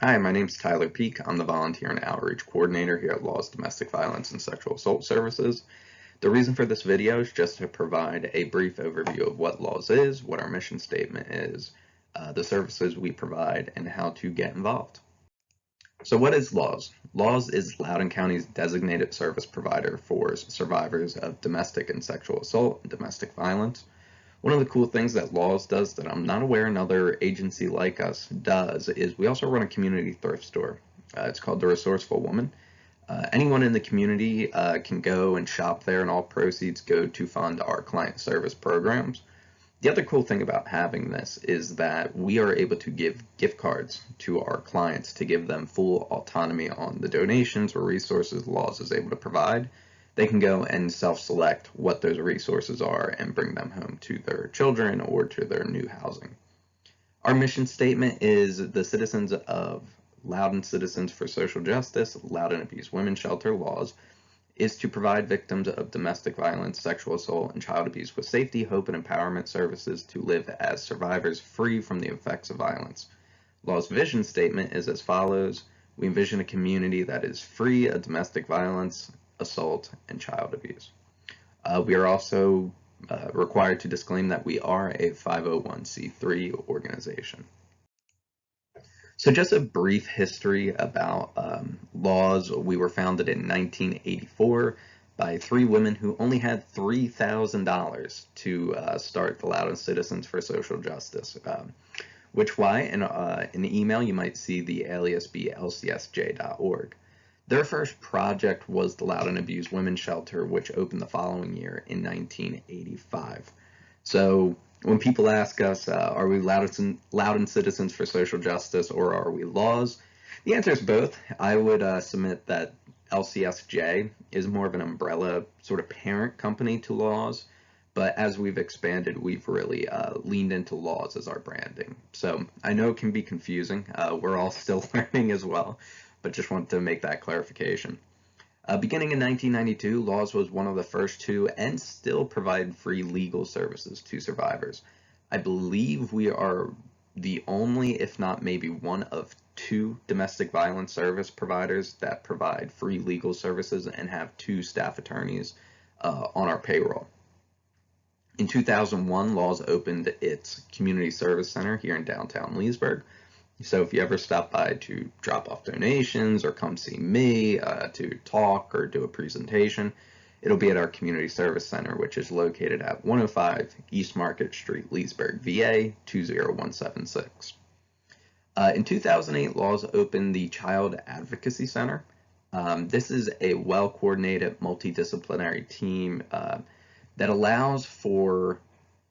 Hi, my name's Tyler Peak. I'm the Volunteer and Outreach Coordinator here at Law's Domestic Violence and Sexual Assault Services. The reason for this video is just to provide a brief overview of what Laws is, what our mission statement is, the services we provide, and how to get involved. So what is Laws? Laws is Loudoun County's designated service provider for survivors of domestic and sexual assault and domestic violence. One of the cool things that Laws does that I'm not aware another agency like us does is we also run a community thrift store. It's called The Resourceful Woman. Anyone in the community can go and shop there, and all proceeds go to fund our client service programs. The other cool thing about having this is that we are able to give gift cards to our clients to give them full autonomy on the donations or resources Laws is able to provide. They can go and self-select what those resources are and bring them home to their children or to their new housing. Our mission statement is the citizens of Loudoun Citizens for Social Justice, Loudoun Abuse Women's Shelter Laws, is to provide victims of domestic violence, sexual assault, and child abuse with safety, hope, and empowerment services to live as survivors free from the effects of violence. Law's vision statement is as follows. We envision a community that is free of domestic violence, assault, and child abuse. We are also required to disclaim that we are a 501c3 organization. So just a brief history about Laws. We were founded in 1984 by three women who only had $3,000 to start the Loudoun Citizens for Social Justice, which why in the email you might see the alias be lcsj.org. Their first project was the Loudoun Abuse Women's Shelter, which opened the following year in 1985. So when people ask us, are we Loudoun Citizens for Social Justice or are we Laws? The answer is both. I would submit that LCSJ is more of an umbrella sort of parent company to Laws, but as we've expanded, we've really leaned into Laws as our branding. So I know it can be confusing. We're all still learning as well, but just wanted to make that clarification. Beginning in 1992, Laws was one of the first to and still provide free legal services to survivors. I believe we are the only, if not maybe one of two domestic violence service providers that provide free legal services and have two staff attorneys on our payroll. In 2001, Laws opened its community service center here in downtown Leesburg. So if you ever stop by to drop off donations or come see me to talk or do a presentation, it'll be at our Community Service Center, which is located at 105 East Market Street, Leesburg, VA 20176. In 2008, Laws opened the Child Advocacy Center. This is a well-coordinated multidisciplinary team that allows for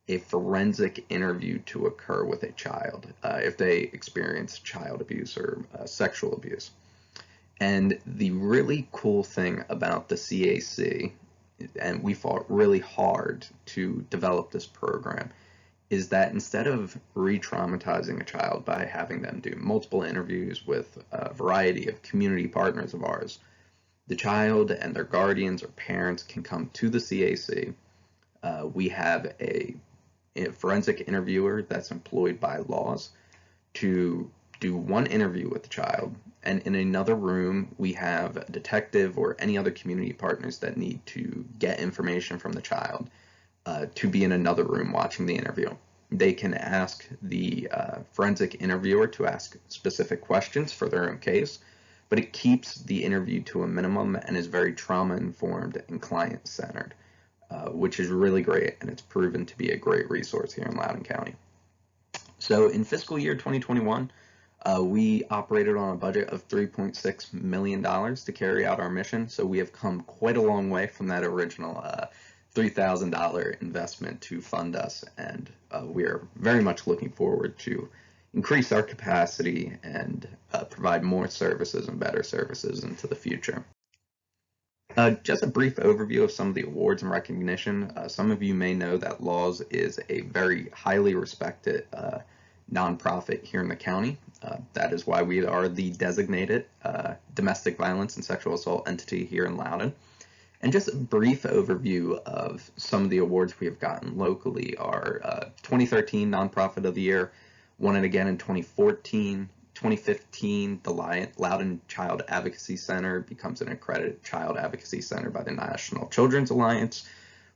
a forensic interview to occur with a child if they experience child abuse or sexual abuse. And the really cool thing about the CAC, and we fought really hard to develop this program, is that instead of re-traumatizing a child by having them do multiple interviews with a variety of community partners of ours, the child and their guardians or parents can come to the CAC. We have a forensic interviewer that's employed by Laws to do one interview with the child, and in another room we have a detective or any other community partners that need to get information from the child to be in another room watching the interview. They can ask the forensic interviewer to ask specific questions for their own case, but it keeps the interview to a minimum and is very trauma-informed and client-centered. Which is really great, and it's proven to be a great resource here in Loudoun County. So in fiscal year 2021, we operated on a budget of $3.6 million to carry out our mission, so we have come quite a long way from that original $3,000 investment to fund us, and we are very much looking forward to increase our capacity and provide more services and better services into the future. Just a brief overview of some of the awards and recognition. Some of you may know that Laws is a very highly respected nonprofit here in the county. That is why we are the designated domestic violence and sexual assault entity here in Loudoun. And just a brief overview of some of the awards we have gotten locally are 2013 Nonprofit of the Year, won it again in 2014, 2015, the Loudoun Child Advocacy Center becomes an accredited child advocacy center by the National Children's Alliance,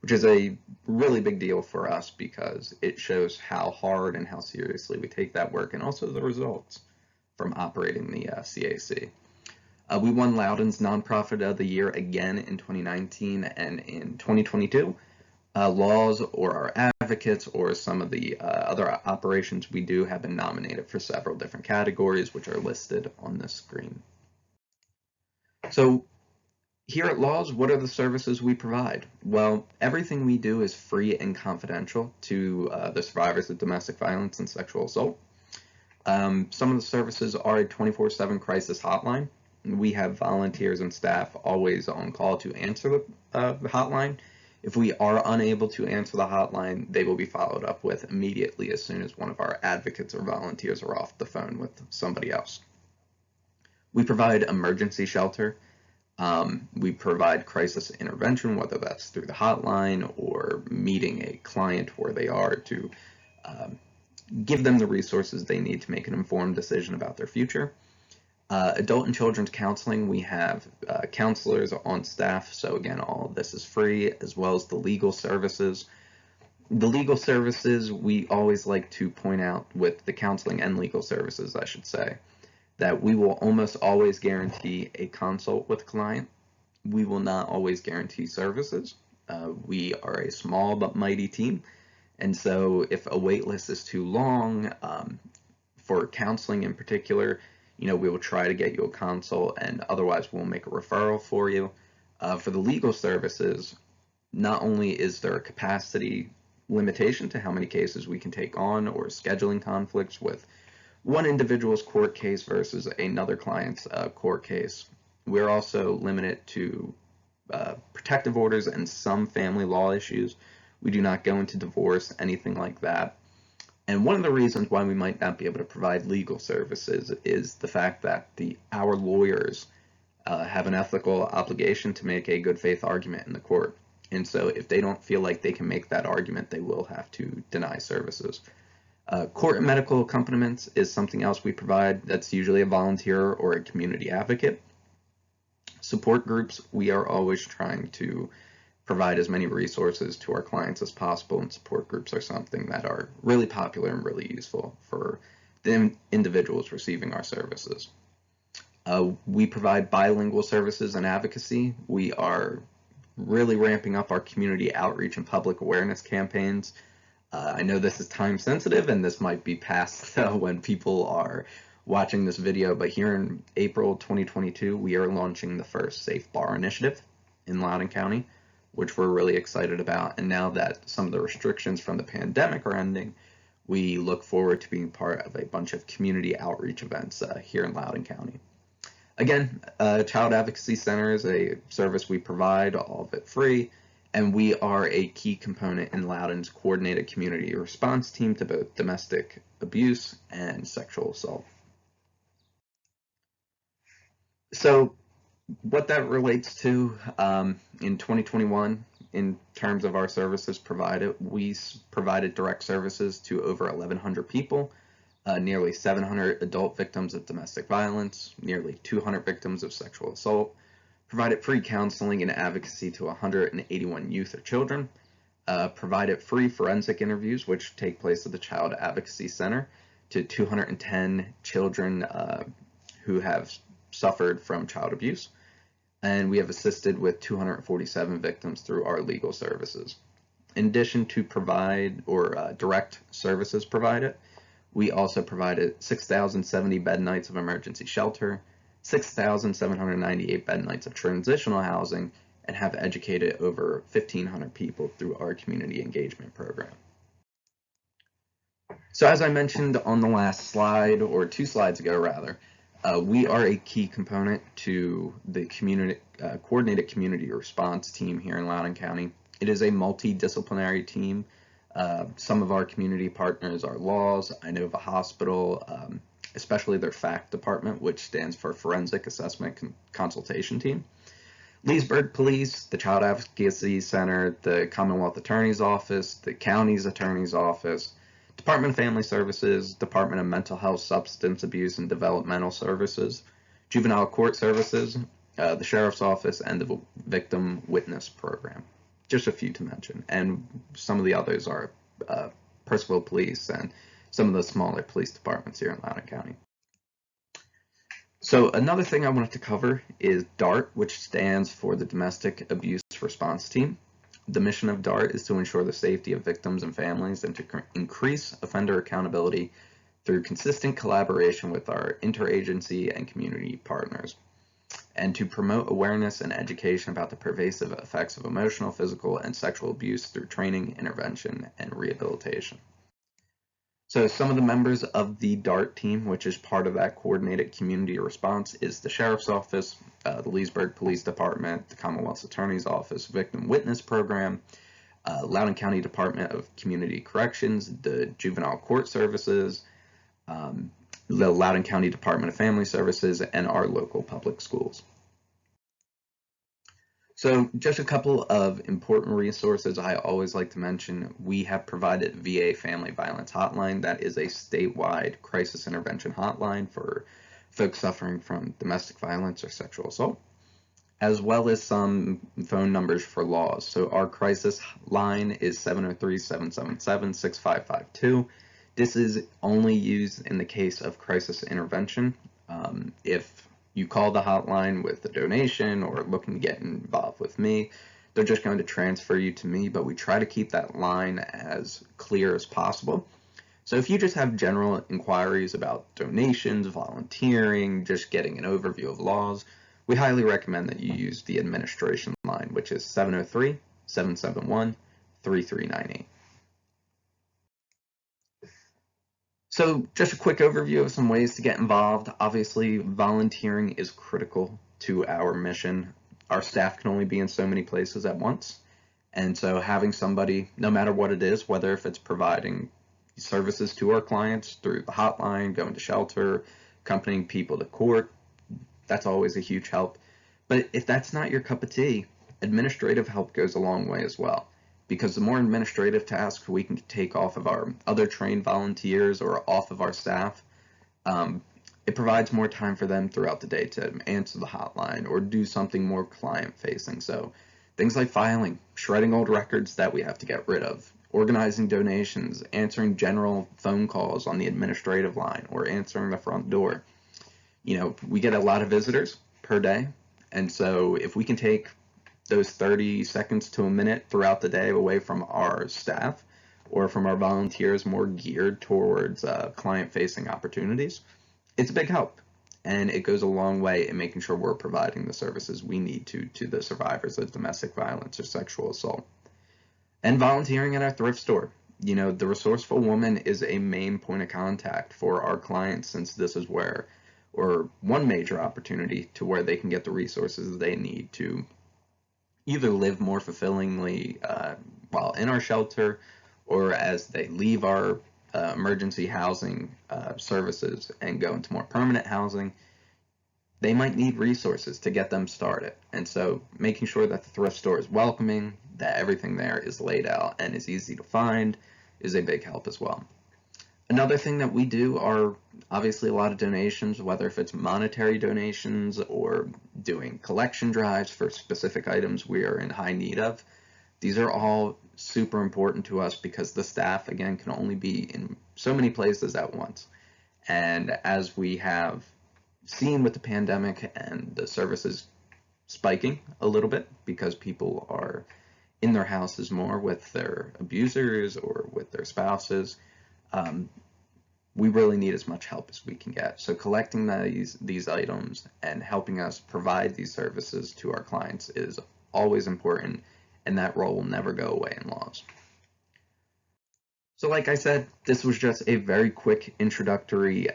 which is a really big deal for us because it shows how hard and how seriously we take that work and also the results from operating the CAC. We won Loudoun's Nonprofit of the Year again in 2019 and in 2022. Laws or our advocates or some of the other operations we do have been nominated for several different categories, which are listed on this screen. So here at Laws, what are the services we provide? Well, everything we do is free and confidential to the survivors of domestic violence and sexual assault. Some of the services are a 24/7 crisis hotline. We have volunteers and staff always on call to answer the hotline. If we are unable to answer the hotline, they will be followed up with immediately as soon as one of our advocates or volunteers are off the phone with somebody else. We provide emergency shelter. We provide crisis intervention, whether that's through the hotline or meeting a client where they are to give them the resources they need to make an informed decision about their future. Adult and children's counseling, we have counselors on staff, so again, all of this is free, as well as the legal services. The legal services, we always like to point out with the counseling and legal services, I should say, that we will almost always guarantee a consult with a client. We will not always guarantee services. We are a small but mighty team, and so if a wait list is too long, for counseling in particular, we will try to get you a consult, and otherwise we'll make a referral for you. For the legal services, not only is there a capacity limitation to how many cases we can take on or scheduling conflicts with one individual's court case versus another client's court case, we're also limited to protective orders and some family law issues. We do not go into divorce, anything like that. And one of the reasons why we might not be able to provide legal services is the fact that our lawyers have an ethical obligation to make a good faith argument in the court. And so if they don't feel like they can make that argument, they will have to deny services. Court and medical accompaniments is something else we provide. That's usually a volunteer or a community advocate. Support groups, we are always trying to provide as many resources to our clients as possible, and support groups are something that are really popular and really useful for the individuals receiving our services. We provide bilingual services and advocacy. We are really ramping up our community outreach and public awareness campaigns. I know this is time sensitive and this might be past when people are watching this video, but here in April 2022, we are launching the first Safe Bar Initiative in Loudoun County, which we're really excited about. And now that some of the restrictions from the pandemic are ending, we look forward to being part of a bunch of community outreach events here in Loudoun County. Again, Child Advocacy Center is a service we provide, all of it free, and we are a key component in Loudoun's coordinated community response team to both domestic abuse and sexual assault. So what that relates to in 2021, in terms of our services provided, we provided direct services to over 1,100 people, nearly 700 adult victims of domestic violence, nearly 200 victims of sexual assault, provided free counseling and advocacy to 181 youth or children, provided free forensic interviews, which take place at the Child Advocacy Center, to 210 children who have suffered from child abuse, and we have assisted with 247 victims through our legal services. In addition to provide or direct services provided, we also provided 6,070 bed nights of emergency shelter, 6,798 bed nights of transitional housing, and have educated over 1,500 people through our community engagement program. So as I mentioned on the last slide, or 2 slides ago rather, we are a key component to the coordinated community response team here in Loudoun County. It is a multidisciplinary team. Some of our community partners are Laws, Inova Hospital, especially their FACT department, which stands for Forensic Assessment Consultation Team. Leesburg Police, the Child Advocacy Center, the Commonwealth Attorney's Office, the County's Attorney's Office, Department of Family Services, Department of Mental Health, Substance Abuse, and Developmental Services, Juvenile Court Services, the Sheriff's Office, and the Victim Witness Program. Just a few to mention. And some of the others are Purcellville Police and some of the smaller police departments here in Loudoun County. So another thing I wanted to cover is DART, which stands for the Domestic Abuse Response Team. The mission of DART is to ensure the safety of victims and families and to increase offender accountability through consistent collaboration with our interagency and community partners, and to promote awareness and education about the pervasive effects of emotional, physical, and sexual abuse through training, intervention, and rehabilitation. So some of the members of the DART team, which is part of that coordinated community response, is the Sheriff's Office, the Leesburg Police Department, the Commonwealth's Attorney's Office, Victim Witness Program, Loudoun County Department of Community Corrections, the Juvenile Court Services, the Loudoun County Department of Family Services, and our local public schools. So just a couple of important resources I always like to mention. We have provided VA Family Violence Hotline. That is a statewide crisis intervention hotline for folks suffering from domestic violence or sexual assault, as well as some phone numbers for laws. So our crisis line is 703-777-6552. This is only used in the case of crisis intervention. If you call the hotline with a donation or looking to get involved with me, they're just going to transfer you to me, but we try to keep that line as clear as possible. So if you just have general inquiries about donations, volunteering, just getting an overview of laws, we highly recommend that you use the administration line, which is 703-771-3398. So just a quick overview of some ways to get involved. Obviously, volunteering is critical to our mission. Our staff can only be in so many places at once. And so having somebody, no matter what it is, whether if it's providing services to our clients through the hotline, going to shelter, accompanying people to court, that's always a huge help. But if that's not your cup of tea, administrative help goes a long way as well. Because the more administrative tasks we can take off of our other trained volunteers or off of our staff, it provides more time for them throughout the day to answer the hotline or do something more client-facing. So things like filing, shredding old records that we have to get rid of, organizing donations, answering general phone calls on the administrative line, or answering the front door. You know, we get a lot of visitors per day, and so if we can take those 30 seconds to a minute throughout the day away from our staff or from our volunteers more geared towards client-facing opportunities, it's a big help. And it goes a long way in making sure we're providing the services we need to the survivors of domestic violence or sexual assault. And volunteering at our thrift store. You know, the Resourceful Woman is a main point of contact for our clients, since this is where, or one major opportunity to where they can get the resources they need to either live more fulfillingly while in our shelter, or as they leave our emergency housing services and go into more permanent housing, they might need resources to get them started. And so making sure that the thrift store is welcoming, that everything there is laid out and is easy to find, is a big help as well. Another thing that we do are obviously a lot of donations, whether if it's monetary donations or doing collection drives for specific items we are in high need of. These are all super important to us because the staff, again, can only be in so many places at once. And as we have seen with the pandemic and the services spiking a little bit because people are in their houses more with their abusers or with their spouses, we really need as much help as we can get. So collecting these items and helping us provide these services to our clients is always important, and that role will never go away in laws. So like I said, this was just a very quick introductory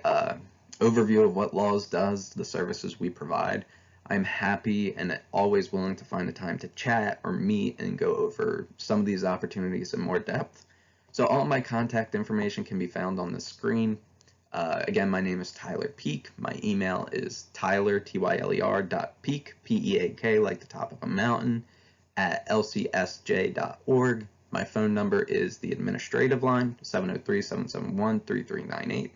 overview of what laws does, the services we provide. I'm happy and always willing to find the time to chat or meet and go over some of these opportunities in more depth. So all my contact information can be found on the screen. Again, my name is Tyler Peak. My email is tyler, tyler.peak, P-E-A-K, like the top of a mountain, at lcsj.org. My phone number is the administrative line, 703-771-3398.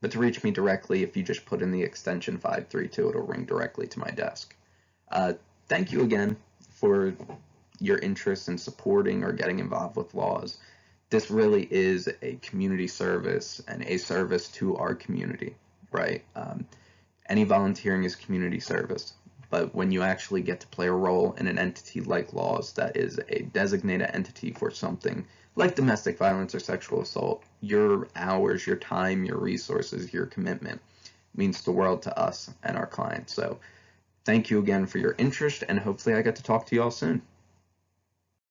But to reach me directly, if you just put in the extension 532, it'll ring directly to my desk. Thank you again for your interest in supporting or getting involved with laws. This really is a community service and a service to our community, right? Any volunteering is community service, but when you actually get to play a role in an entity like laws that is a designated entity for something like domestic violence or sexual assault, your hours, your time, your resources, your commitment means the world to us and our clients. So thank you again for your interest, and hopefully I get to talk to you all soon.